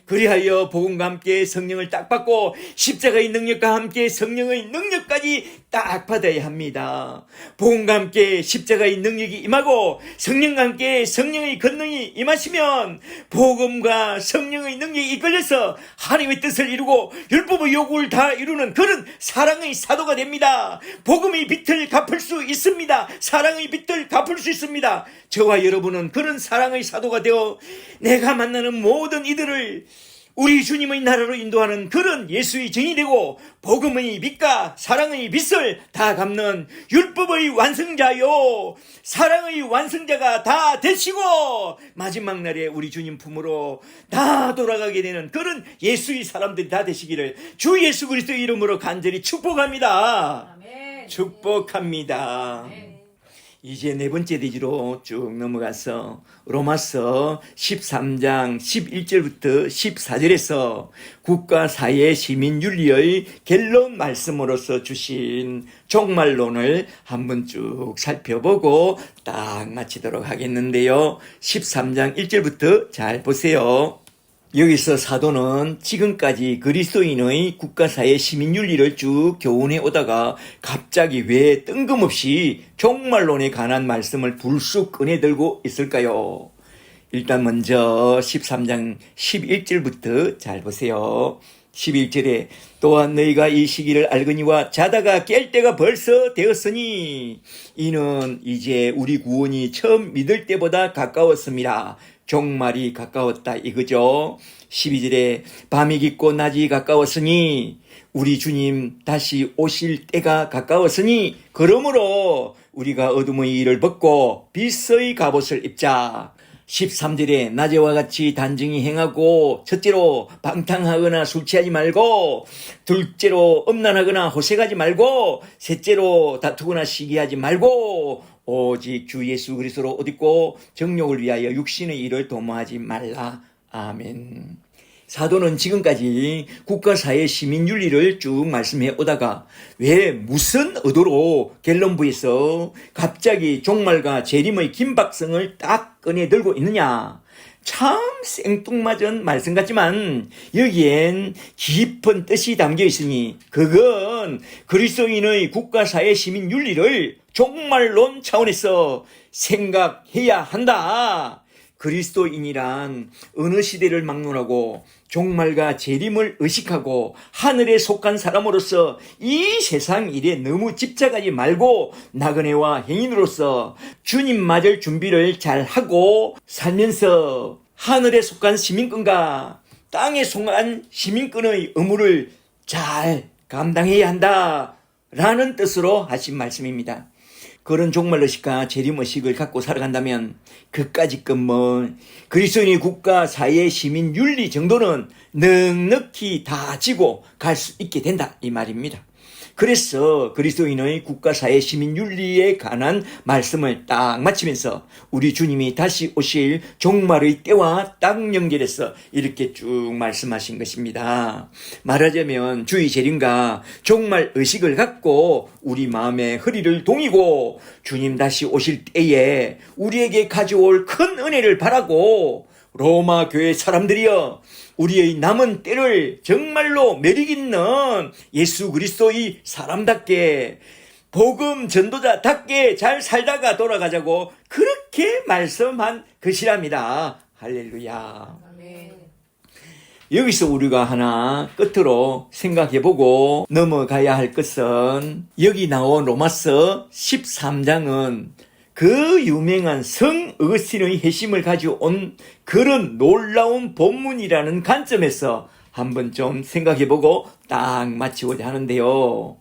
그리하여 복음과 함께 성령을 딱 받고 십자가의 능력과 함께 성령의 능력까지 딱 받아야 합니다. 복음과 함께 십자가의 능력이 임하고 성령과 함께 성령의 권능이 임하시면 복음과 성령의 능력이 이끌려서 하나님의 뜻을 이루고 율법의 요구를 다 이루는 그런 사랑의 사도가 됩니다. 복음의 빚을 갚을 수 있습니다. 사랑의 빚을 갚을 수 있습니다. 저와 여러분은 그런 사랑의 사도가 되어 내가 만나는 모든 이들을 우리 주님의 나라로 인도하는 그런 예수의 증인이 되고 복음의 빛과 사랑의 빛을 다 갚는 율법의 완성자요 사랑의 완성자가 다 되시고 마지막 날에 우리 주님 품으로 다 돌아가게 되는 그런 예수의 사람들이 다 되시기를 주 예수 그리스도의 이름으로 간절히 축복합니다. 아멘. 축복합니다. 아멘. 이제 네 번째 대지로 쭉 넘어가서 로마서 13장 11절부터 14절에서 국가 사회 시민 윤리의 결론 말씀으로서 주신 종말론을 한번 쭉 살펴보고 딱 마치도록 하겠는데요. 13장 1절부터 잘 보세요. 여기서 사도는 지금까지 그리스도인의 국가사회 시민윤리를 쭉 교훈해 오다가 갑자기 왜 뜬금없이 종말론에 관한 말씀을 불쑥 꺼내들고 있을까요? 일단 먼저 13장 11절부터 잘 보세요. 11절에 또한 너희가 이 시기를 알거니와 자다가 깰 때가 벌써 되었으니 이는 이제 우리 구원이 처음 믿을 때보다 가까웠습니다. 종말이 가까웠다 이거죠. 12절에 밤이 깊고 낮이 가까웠으니 우리 주님 다시 오실 때가 가까웠으니 그러므로 우리가 어둠의 일을 벗고 빛의 갑옷을 입자. 13절에 낮에와 같이 단정히 행하고 첫째로 방탕하거나 술 취하지 말고 둘째로 음란하거나 호색하지 말고 셋째로 다투거나 시기하지 말고 오직 주 예수 그리스도로 옷 입고 정욕을 위하여 육신의 일을 도모하지 말라. 아멘. 사도는 지금까지 국가사회 시민윤리를 쭉 말씀해 오다가 왜 무슨 의도로 갤런부에서 갑자기 종말과 재림의 긴박성을 딱 꺼내 들고 있느냐. 참 생뚱맞은 말씀 같지만 여기엔 깊은 뜻이 담겨 있으니 그건 그리스도인의 국가사회 시민윤리를 종말론 차원에서 생각해야 한다. 그리스도인이란 어느 시대를 막론하고 종말과 재림을 의식하고 하늘에 속한 사람으로서 이 세상 일에 너무 집착하지 말고 나그네와 행인으로서 주님 맞을 준비를 잘 하고 살면서 하늘에 속한 시민권과 땅에 속한 시민권의 의무를 잘 감당해야 한다라는 뜻으로 하신 말씀입니다. 그런 종말의식과 재림의식을 갖고 살아간다면 그까짓 그리스도인의 국가, 사회, 시민, 윤리 정도는 넉넉히 다 지고 갈 수 있게 된다 이 말입니다. 그래서 그리스도인의 국가, 사회, 시민, 윤리에 관한 말씀을 딱 마치면서 우리 주님이 다시 오실 종말의 때와 딱 연결해서 이렇게 쭉 말씀하신 것입니다. 말하자면 주의 재림과 종말 의식을 갖고 우리 마음의 허리를 동이고 주님 다시 오실 때에 우리에게 가져올 큰 은혜를 바라고 로마 교회 사람들이여 우리의 남은 때를 정말로 매력 있는 예수 그리스도의 사람답게 복음 전도자답게 잘 살다가 돌아가자고 그렇게 말씀한 것이랍니다. 할렐루야. 아멘. 여기서 우리가 하나 끝으로 생각해보고 넘어가야 할 것은 여기 나온 로마서 13장은 그 유명한 성 어거스틴의 회심을 가져온 그런 놀라운 본문이라는 관점에서 한번 좀 생각해보고 딱 마치고자 하는데요.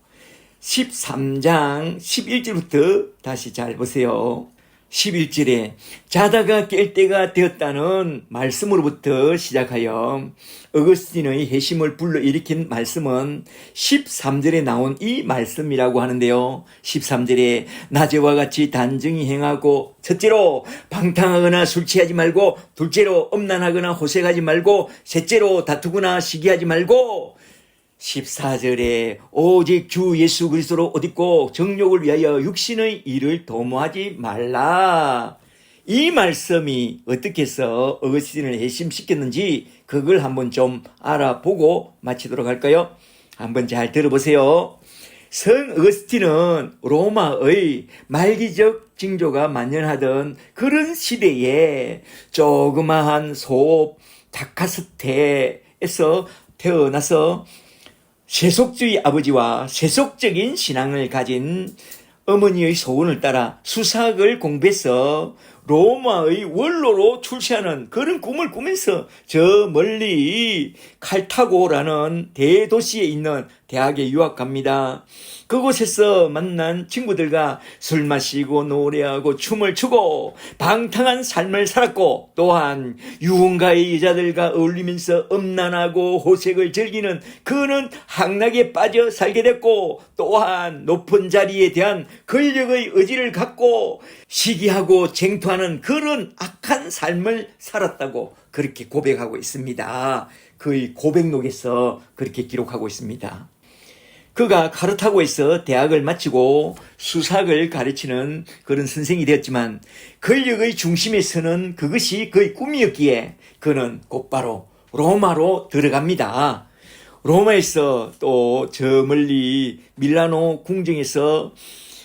13장 11절부터 다시 잘 보세요. 11절에 자다가 깰 때가 되었다는 말씀으로부터 시작하여 어거스틴의 회심을 불러일으킨 말씀은 13절에 나온 이 말씀이라고 하는데요. 13절에 낮에와 같이 단정히 행하고 첫째로 방탕하거나 술 취하지 말고 둘째로 음란하거나 호색하지 말고 셋째로 다투거나 시기하지 말고 14절에 오직 주 예수 그리스도로 옷 입고 정욕을 위하여 육신의 일을 도모하지 말라. 이 말씀이 어떻게 해서 어거스틴을 회심시켰는지 그걸 한번 좀 알아보고 마치도록 할까요? 한번 잘 들어보세요. 성 어거스틴은 로마의 말기적 징조가 만연하던 그런 시대에 조그마한 소읍 다카스테에서 태어나서 세속주의 아버지와 세속적인 신앙을 가진 어머니의 소원을 따라 수사학을 공부해서 로마의 원로로 출세하는 그런 꿈을 꾸면서 저 멀리 칼타고라는 대도시에 있는 대학에 유학 갑니다. 그곳에서 만난 친구들과 술 마시고 노래하고 춤을 추고 방탕한 삶을 살았고 또한 유흥가의 여자들과 어울리면서 음란하고 호색을 즐기는 그는 향락에 빠져 살게 됐고 또한 높은 자리에 대한 권력의 의지를 갖고 시기하고 쟁투하는 그런 악한 삶을 살았다고 그렇게 고백하고 있습니다. 그의 고백록에서 그렇게 기록하고 있습니다. 그가 카르타고에서 대학을 마치고 수사학을 가르치는 그런 선생이 되었지만 권력의 중심에 서는 그것이 그의 꿈이었기에 그는 곧바로 로마로 들어갑니다. 로마에서 또 저 멀리 밀라노 궁정에서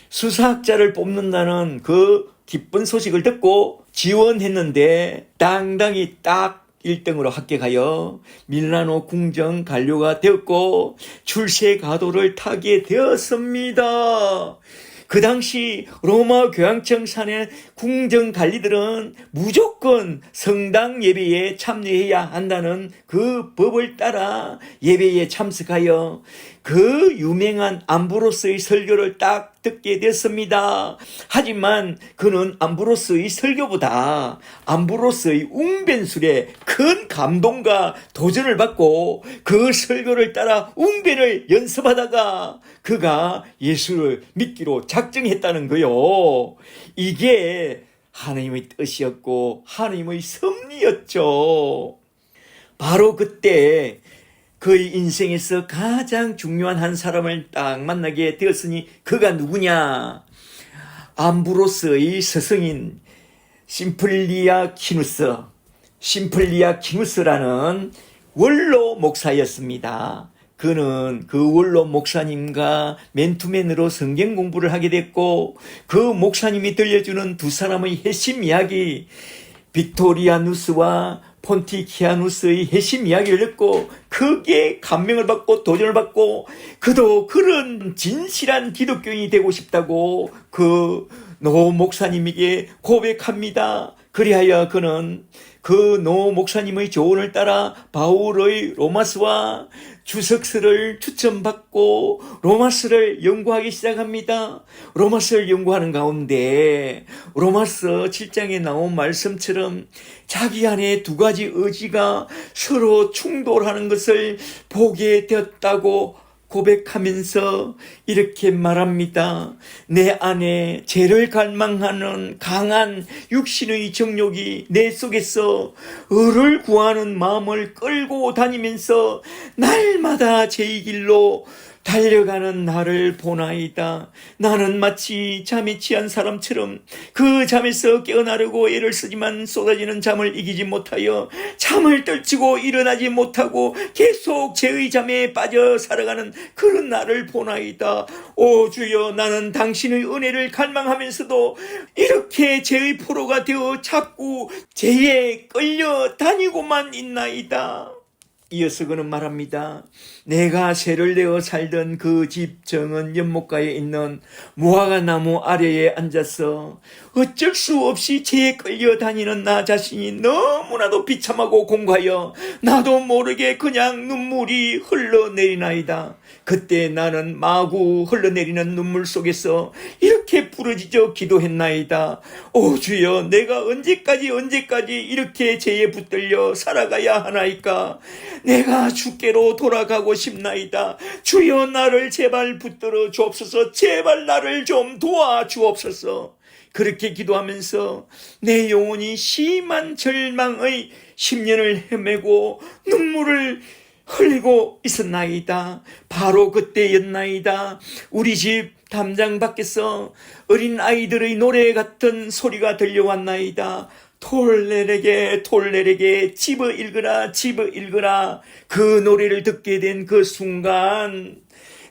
수사학자를 뽑는다는 그 기쁜 소식을 듣고 지원했는데 당당히 딱 1등으로 합격하여 밀라노 궁정 관료가 되었고 출세 가도를 타게 되었습니다. 그 당시 로마 교황청 산의 궁정 관리들은 무조건 성당 예배에 참여해야 한다는 그 법을 따라 예배에 참석하여 그 유명한 암브로스의 설교를 딱 듣게 됐습니다. 하지만 그는 암브로스의 설교보다 암브로스의 웅변술에 큰 감동과 도전을 받고 그 설교를 따라 웅변을 연습하다가 그가 예수를 믿기로 작정했다는 거요. 이게 하나님의 뜻이었고 하나님의 섭리였죠. 바로 그때 그의 인생에서 가장 중요한 한 사람을 딱 만나게 되었으니 그가 누구냐? 암브로스의 스승인 심플리아 키누스라는 원로 목사였습니다. 그는 그 원로 목사님과 맨투맨으로 성경 공부를 하게 됐고 그 목사님이 들려주는 두 사람의 회심 이야기 빅토리아누스와 폰티키아누스의 회심 이야기를 듣고 크게 감명을 받고 도전을 받고 그도 그런 진실한 기독교인이 되고 싶다고 그 노 목사님에게 고백합니다. 그리하여 그는 그 노 목사님의 조언을 따라 바울의 로마서와 주석서를 추천받고 로마서를 연구하기 시작합니다. 로마서를 연구하는 가운데 로마서 7장에 나온 말씀처럼 자기 안에 두 가지 의지가 서로 충돌하는 것을 보게 되었다고 고백하면서 이렇게 말합니다. 내 안에 죄를 갈망하는 강한 육신의 정욕이 내 속에서 의를 구하는 마음을 끌고 다니면서 날마다 죄의 길로 달려가는 나를 보나이다. 나는 마치 잠에 취한 사람처럼 그 잠에서 깨어나려고 애를 쓰지만 쏟아지는 잠을 이기지 못하여 잠을 떨치고 일어나지 못하고 계속 죄의 잠에 빠져 살아가는 그런 나를 보나이다. 오 주여, 나는 당신의 은혜를 갈망하면서도 이렇게 죄의 포로가 되어 자꾸 죄에 끌려 다니고만 있나이다. 이어서 그는 말합니다. 내가 세를 내어 살던 그 집 정은 연못가에 있는 무화과 나무 아래에 앉아서 어쩔 수 없이 재에 끌려 다니는 나 자신이 너무나도 비참하고 공고하여 나도 모르게 그냥 눈물이 흘러내리나이다. 그때 나는 마구 흘러내리는 눈물 속에서 이렇게 부르짖어 기도했나이다. 오 주여, 내가 언제까지 이렇게 죄에 붙들려 살아가야 하나이까? 내가 주께로 돌아가고 싶나이다. 주여, 나를 제발 붙들어 주옵소서. 제발 나를 좀 도와주옵소서. 그렇게 기도하면서 내 영혼이 심한 절망의 10년을 헤매고 눈물을 흘리고 있었나이다. 바로 그때였나이다. 우리 집 담장 밖에서 어린 아이들의 노래 같은 소리가 들려왔나이다. 톨레레게 집어 읽으라. 그 노래를 듣게 된 그 순간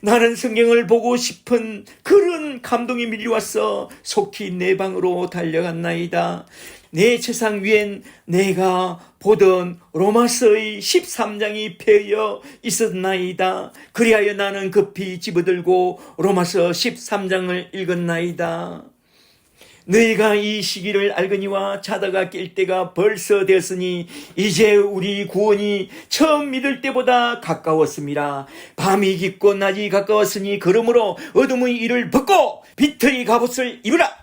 나는 성경을 보고 싶은 그런 감동이 밀려왔어 속히 내 방으로 달려갔나이다. 내 책상 위엔 내가 보던 로마서의 13장이 펴여 있었나이다. 그리하여 나는 급히 집어들고 로마서 13장을 읽었나이다. 너희가 이 시기를 알거니와 자다가 깰 때가 벌써 되었으니 이제 우리 구원이 처음 믿을 때보다 가까웠습니다. 밤이 깊고 낮이 가까웠으니 그러므로 어둠의 일을 벗고 빛의 갑옷을 입으라.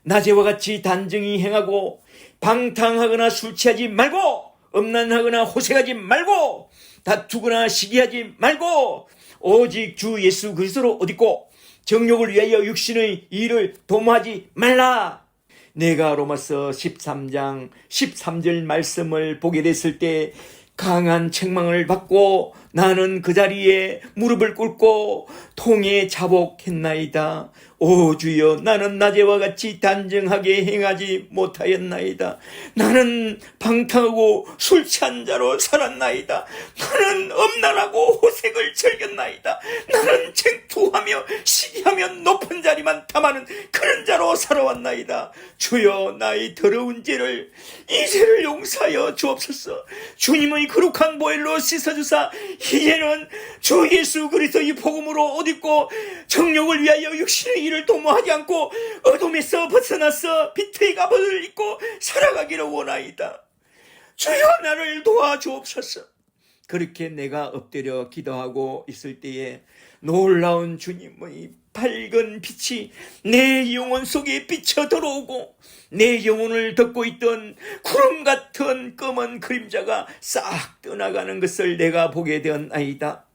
낮에와 같이 단정히 행하고 방탕하거나 술 취하지 말고 음란하거나 호색하지 말고 다투거나 시기하지 말고 오직 주 예수 그리스도로 옷 입고 정욕을 위하여 육신의 일을 도모하지 말라. 내가 로마서 13장 13절 말씀을 보게 됐을 때 강한 책망을 받고 나는 그 자리에 무릎을 꿇고 통에 자복했나이다. 오 주여, 나는 낮에와 같이 단정하게 행하지 못하였나이다. 나는 방탕하고 술 취한 자로 살았나이다. 나는 음란하고 호색을 즐겼나이다. 나는 쟁투하며 시기하며 높은 자리만 탐하는 그런 자로 살아왔나이다. 주여, 나의 더러운 죄를 이 죄를 용서하여 주옵소서. 주님의 거룩한 보혈로 씻어주사 이제는 주 예수 그리스도의 복음으로 옷 입고 정욕을 위하여 육신의 일을 도모하지 않고 어둠에서 벗어나서 빛의 갑옷을 입고 살아가기를 원하이다. 주여, 나를 도와주옵소서. 그렇게 내가 엎드려 기도하고 있을 때에 놀라운 주님의 밝은 빛이 내 영혼 속에 비쳐 들어오고 내 영혼을 덮고 있던 구름 같은 검은 그림자가 싹 떠나가는 것을 내가 보게 되었나이다.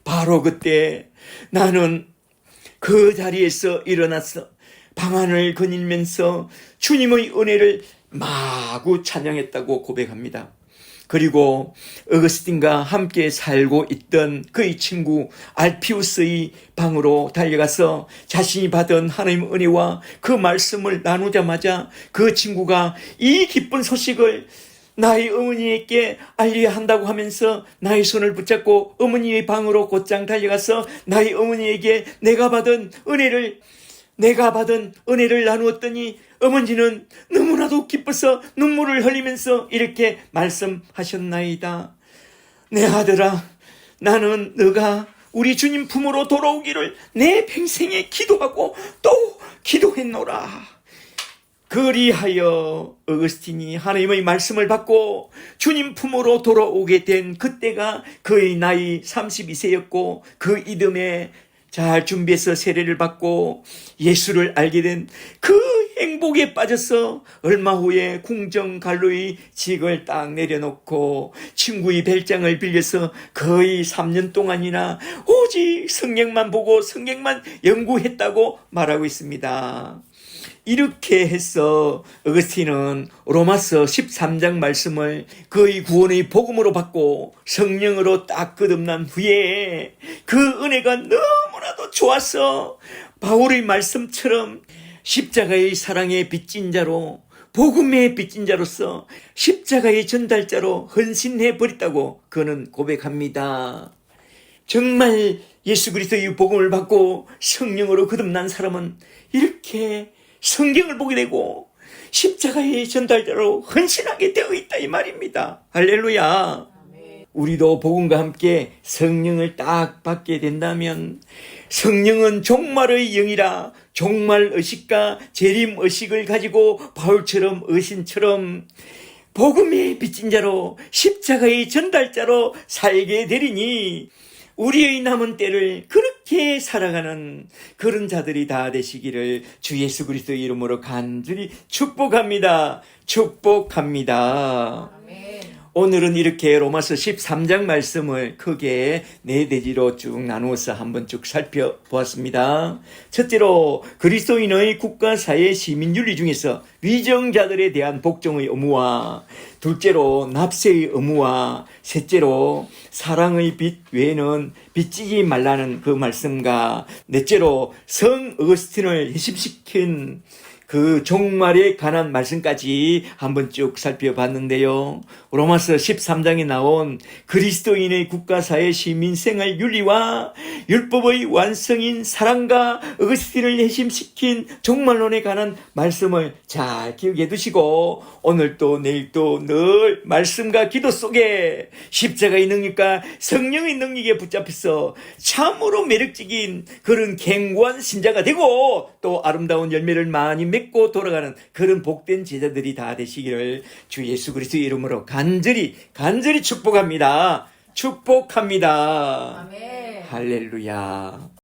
바로 그때 나는 그 자리에서 일어나서 방안을 거닐면서 주님의 은혜를 마구 찬양했다고 고백합니다. 그리고 어거스틴과 함께 살고 있던 그의 친구 알피우스의 방으로 달려가서 자신이 받은 하나님의 은혜와 그 말씀을 나누자마자 그 친구가 이 기쁜 소식을 나의 어머니에게 알려야 한다고 하면서 나의 손을 붙잡고 어머니의 방으로 곧장 달려가서 나의 어머니에게 내가 받은 은혜를 나누었더니 어머니는 너무나도 기뻐서 눈물을 흘리면서 이렇게 말씀하셨나이다. 내 아들아, 나는 너가 우리 주님 품으로 돌아오기를 내 평생에 기도하고 또 기도했노라. 그리하여 어거스틴이 하나님의 말씀을 받고 주님 품으로 돌아오게 된 그때가 그의 나이 32세였고 그 이듬해 잘 준비해서 세례를 받고 예수를 알게 된 그 행복에 빠져서 얼마 후에 궁정갈로의 직을 딱 내려놓고 친구의 별장을 빌려서 거의 3년 동안이나 오직 성경만 보고 성경만 연구했다고 말하고 있습니다. 이렇게 해서 어거스틴은 로마서 13장 말씀을 그의 구원의 복음으로 받고 성령으로 딱 거듭난 후에 그 은혜가 너무나도 좋아서 바울의 말씀처럼 십자가의 사랑의 빚진 자로 복음의 빚진 자로서 십자가의 전달자로 헌신해 버렸다고 그는 고백합니다. 정말 예수 그리스도의 복음을 받고 성령으로 거듭난 사람은 이렇게 성경을 보게 되고 십자가의 전달자로 헌신하게 되어 있다 이 말입니다. 할렐루야. 우리도 복음과 함께 성령을 딱 받게 된다면 성령은 종말의 영이라 종말 의식과 재림 의식을 가지고 바울처럼 의신처럼 복음의 빚진 자로 십자가의 전달자로 살게 되리니 우리의 남은 때를 그렇게 살아가는 그런 자들이 다 되시기를 주 예수 그리스도의 이름으로 간절히 축복합니다. 축복합니다. 오늘은 이렇게 로마서 13장 말씀을 크게 네 대지로 쭉 나누어서 한번 쭉 살펴보았습니다. 첫째로 그리스도인의 국가사회 시민윤리 중에서 위정자들에 대한 복종의 의무와, 둘째로 납세의 의무와, 셋째로 사랑의 빚 외에는 빚지지 말라는 그 말씀과, 넷째로 성 어거스틴을 회심시킨 그 종말에 관한 말씀까지 한번 쭉 살펴봤는데요. 로마서 13장에 나온 그리스도인의 국가사회 시민생활 윤리와 율법의 완성인 사랑과 어거스틴을 회심시킨 종말론에 관한 말씀을 잘 기억해 두시고 오늘도 내일도 늘 말씀과 기도 속에 십자가의 능력과 성령의 능력에 붙잡혀서 참으로 매력적인 그런 견고한 신자가 되고 또 아름다운 열매를 많이 맺고 돌아가는 그런 복된 제자들이 다 되시기를 주 예수 그리스도의 이름으로 간절히 축복합니다. 축복합니다. 아멘. 할렐루야.